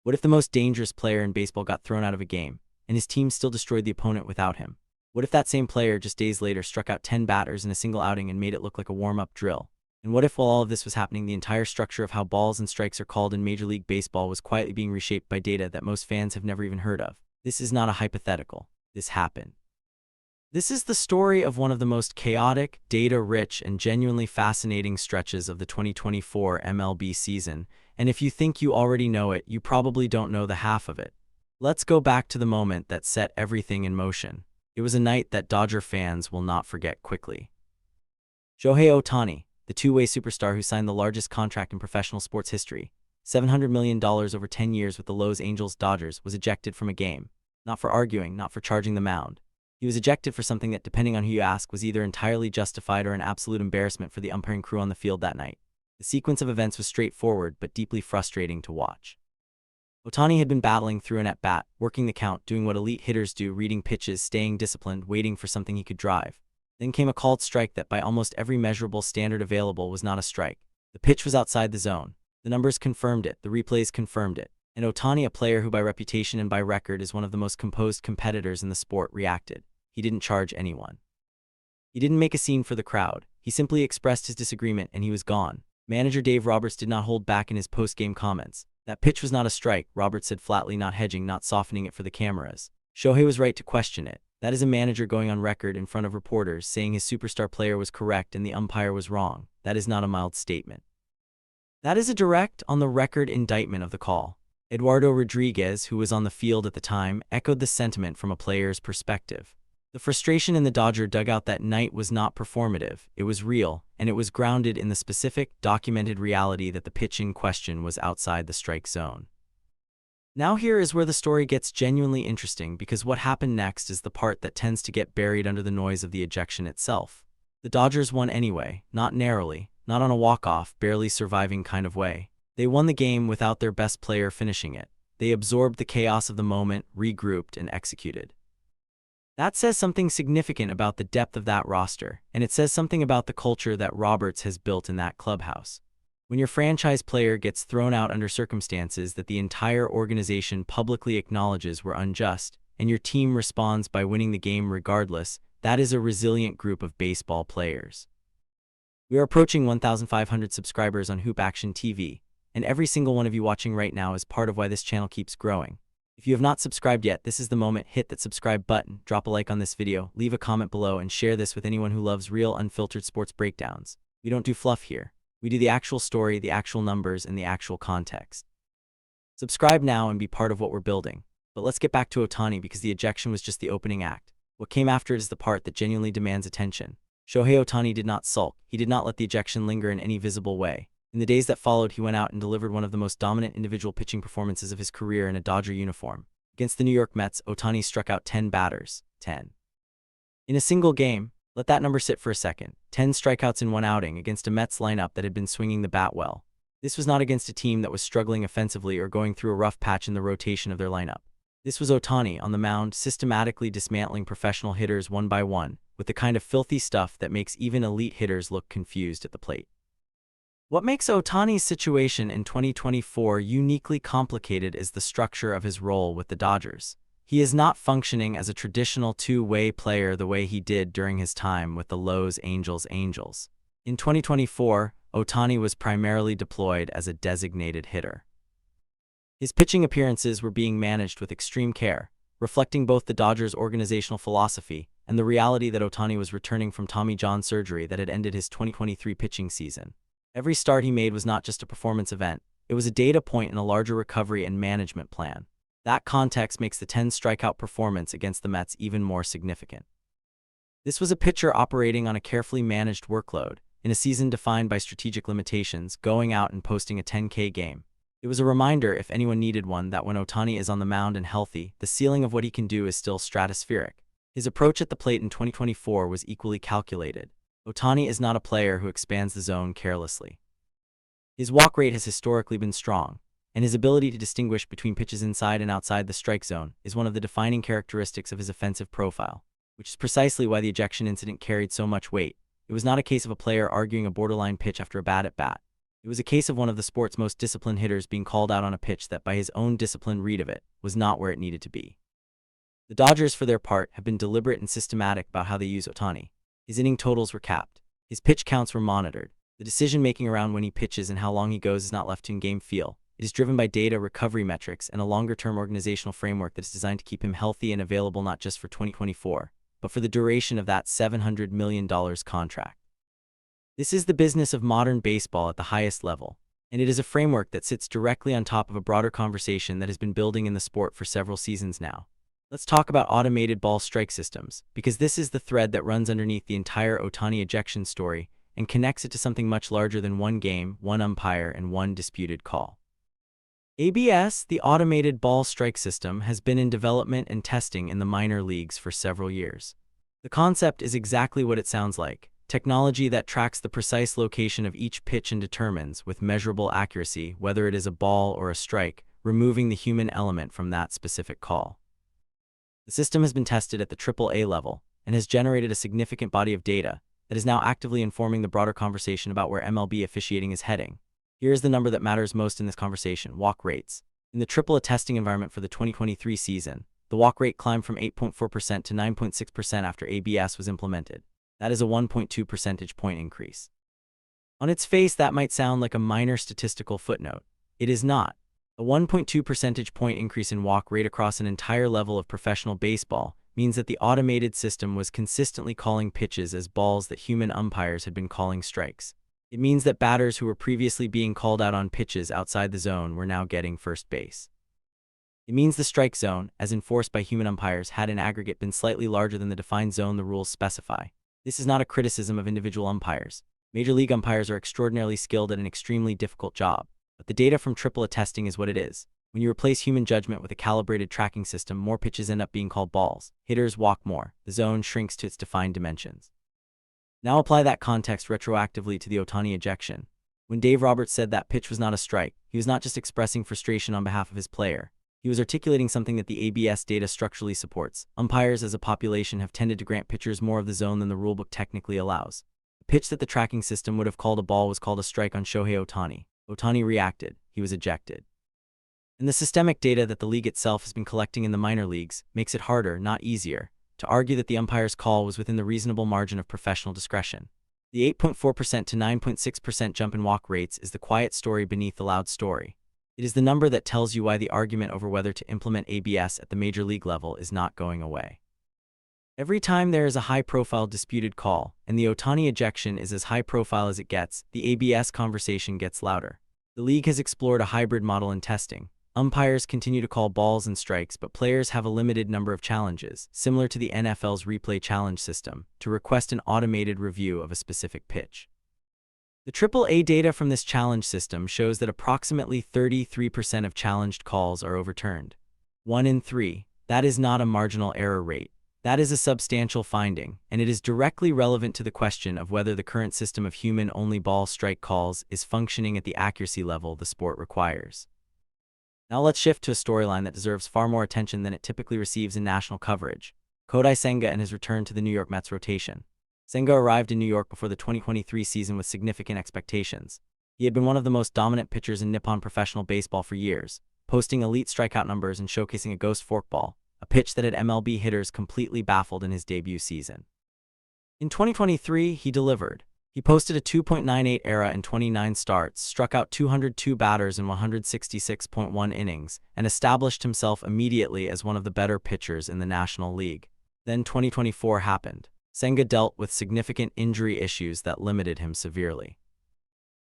What if the most dangerous player in baseball got thrown out of a game, and his team still destroyed the opponent without him? What if that same player just days later struck out 10 batters in a single outing and made it look like a warm-up drill? And what if while all of this was happening, the entire structure of how balls and strikes are called in Major League Baseball was quietly being reshaped by data that most fans have never even heard of? This is not a hypothetical. This happened. This is the story of one of the most chaotic, data-rich, and genuinely fascinating stretches of the 2024 MLB season, and if you think you already know it, you probably don't know the half of it. Let's go back to the moment that set everything in motion. It was a night that Dodger fans will not forget quickly. Shohei Ohtani, the two-way superstar who signed the largest contract in professional sports history, $700 million over 10 years with the Los Angeles Dodgers, was ejected from a game. Not for arguing, not for charging the mound. He was ejected for something that, depending on who you ask, was either entirely justified or an absolute embarrassment for the umpiring crew on the field that night. The sequence of events was straightforward but deeply frustrating to watch. Ohtani had been battling through an at-bat, working the count, doing what elite hitters do, reading pitches, staying disciplined, waiting for something he could drive. Then came a called strike that by almost every measurable standard available was not a strike. The pitch was outside the zone. The numbers confirmed it, the replays confirmed it. And Ohtani, a player who by reputation and by record is one of the most composed competitors in the sport, reacted. He didn't charge anyone. He didn't make a scene for the crowd. He simply expressed his disagreement and he was gone. Manager Dave Roberts did not hold back in his post-game comments. That pitch was not a strike, Roberts said flatly, not hedging, not softening it for the cameras. Shohei was right to question it. That is a manager going on record in front of reporters saying his superstar player was correct and the umpire was wrong. That is not a mild statement. That is a direct, on-the-record indictment of the call. Eduardo Rodriguez, who was on the field at the time, echoed the sentiment from a player's perspective. The frustration in the Dodger dugout that night was not performative, it was real, and it was grounded in the specific, documented reality that the pitch in question was outside the strike zone. Now here is where the story gets genuinely interesting, because what happened next is the part that tends to get buried under the noise of the ejection itself. The Dodgers won anyway, not narrowly, not on a walk-off, barely surviving kind of way. They won the game without their best player finishing it. They absorbed the chaos of the moment, regrouped, and executed. That says something significant about the depth of that roster, and it says something about the culture that Roberts has built in that clubhouse. When your franchise player gets thrown out under circumstances that the entire organization publicly acknowledges were unjust, and your team responds by winning the game regardless, that is a resilient group of baseball players. We are approaching 1,500 subscribers on Hoop Action TV, and every single one of you watching right now is part of why this channel keeps growing. If you have not subscribed yet, this is the moment. Hit that subscribe button, drop a like on this video, leave a comment below, and share this with anyone who loves real, unfiltered sports breakdowns. We don't do fluff here. We do the actual story, the actual numbers, and the actual context. Subscribe now and be part of what we're building. But let's get back to Ohtani, because the ejection was just the opening act. What came after it is the part that genuinely demands attention. Shohei Ohtani did not sulk. He did not let the ejection linger in any visible way. In the days that followed, he went out and delivered one of the most dominant individual pitching performances of his career in a Dodger uniform. Against the New York Mets, Ohtani struck out 10 batters. 10. In a single game, let that number sit for a second. 10 strikeouts in one outing against a Mets lineup that had been swinging the bat well. This was not against a team that was struggling offensively or going through a rough patch in the rotation of their lineup. This was Ohtani on the mound, systematically dismantling professional hitters one by one, with the kind of filthy stuff that makes even elite hitters look confused at the plate. What makes Ohtani's situation in 2024 uniquely complicated is the structure of his role with the Dodgers. He is not functioning as a traditional two-way player the way he did during his time with the Los Angeles Angels. In 2024, Ohtani was primarily deployed as a designated hitter. His pitching appearances were being managed with extreme care, reflecting both the Dodgers' organizational philosophy and the reality that Ohtani was returning from Tommy John surgery that had ended his 2023 pitching season. Every start he made was not just a performance event, it was a data point in a larger recovery and management plan. That context makes the 10-strikeout performance against the Mets even more significant. This was a pitcher operating on a carefully managed workload, in a season defined by strategic limitations, going out and posting a 10K game. It was a reminder, if anyone needed one, that when Ohtani is on the mound and healthy, the ceiling of what he can do is still stratospheric. His approach at the plate in 2024 was equally calculated. Ohtani is not a player who expands the zone carelessly. His walk rate has historically been strong, and his ability to distinguish between pitches inside and outside the strike zone is one of the defining characteristics of his offensive profile, which is precisely why the ejection incident carried so much weight. It was not a case of a player arguing a borderline pitch after a bad at-bat. It was a case of one of the sport's most disciplined hitters being called out on a pitch that, by his own disciplined read of it, was not where it needed to be. The Dodgers, for their part, have been deliberate and systematic about how they use Ohtani. His inning totals were capped. His pitch counts were monitored. The decision-making around when he pitches and how long he goes is not left to in-game feel. It is driven by data, recovery metrics, and a longer-term organizational framework that is designed to keep him healthy and available not just for 2024, but for the duration of that $700 million contract. This is the business of modern baseball at the highest level, and it is a framework that sits directly on top of a broader conversation that has been building in the sport for several seasons now. Let's talk about automated ball strike systems, because this is the thread that runs underneath the entire Ohtani ejection story and connects it to something much larger than one game, one umpire, and one disputed call. ABS, the automated ball strike system, has been in development and testing in the minor leagues for several years. The concept is exactly what it sounds like: technology that tracks the precise location of each pitch and determines, with measurable accuracy, whether it is a ball or a strike, removing the human element from that specific call. The system has been tested at the AAA level and has generated a significant body of data that is now actively informing the broader conversation about where MLB officiating is heading. Here is the number that matters most in this conversation: walk rates. In the AAA testing environment for the 2023 season, the walk rate climbed from 8.4% to 9.6% after ABS was implemented. That is a 1.2 percentage point increase. On its face, that might sound like a minor statistical footnote. It is not. A 1.2 percentage point increase in walk rate across an entire level of professional baseball means that the automated system was consistently calling pitches as balls that human umpires had been calling strikes. It means that batters who were previously being called out on pitches outside the zone were now getting first base. It means the strike zone, as enforced by human umpires, had in aggregate been slightly larger than the defined zone the rules specify. This is not a criticism of individual umpires. Major league umpires are extraordinarily skilled at an extremely difficult job. But the data from AAA testing is what it is. When you replace human judgment with a calibrated tracking system, more pitches end up being called balls. Hitters walk more. The zone shrinks to its defined dimensions. Now apply that context retroactively to the Ohtani ejection. When Dave Roberts said that pitch was not a strike, he was not just expressing frustration on behalf of his player. He was articulating something that the ABS data structurally supports. Umpires as a population have tended to grant pitchers more of the zone than the rulebook technically allows. The pitch that the tracking system would have called a ball was called a strike on Shohei Ohtani. Ohtani reacted. He was ejected. And the systemic data that the league itself has been collecting in the minor leagues makes it harder, not easier, to argue that the umpire's call was within the reasonable margin of professional discretion. The 8.4% to 9.6% jump in walk rates is the quiet story beneath the loud story. It is the number that tells you why the argument over whether to implement ABS at the major league level is not going away. Every time there is a high-profile disputed call, and the Ohtani ejection is as high-profile as it gets, the ABS conversation gets louder. The league has explored a hybrid model in testing. Umpires continue to call balls and strikes, but players have a limited number of challenges, similar to the NFL's replay challenge system, to request an automated review of a specific pitch. The AAA data from this challenge system shows that approximately 33% of challenged calls are overturned. 1 in 3. That is not a marginal error rate. That is a substantial finding, and it is directly relevant to the question of whether the current system of human-only ball strike calls is functioning at the accuracy level the sport requires. Now let's shift to a storyline that deserves far more attention than it typically receives in national coverage: Kodai Sanga and his return to the New York Mets rotation. Sanga arrived in New York before the 2023 season with significant expectations. He had been one of the most dominant pitchers in Nippon professional baseball for years, posting elite strikeout numbers and showcasing a ghost forkball, a pitch that had MLB hitters completely baffled in his debut season. In 2023, he delivered. He posted a 2.98 ERA in 29 starts, struck out 202 batters in 166.1 innings, and established himself immediately as one of the better pitchers in the National League. Then 2024 happened. Sanga dealt with significant injury issues that limited him severely.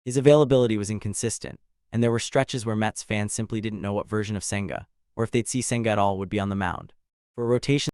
His availability was inconsistent, and there were stretches where Mets fans simply didn't know what version of Sanga, or if they'd see Sanga at all, would be on the mound. For a rotation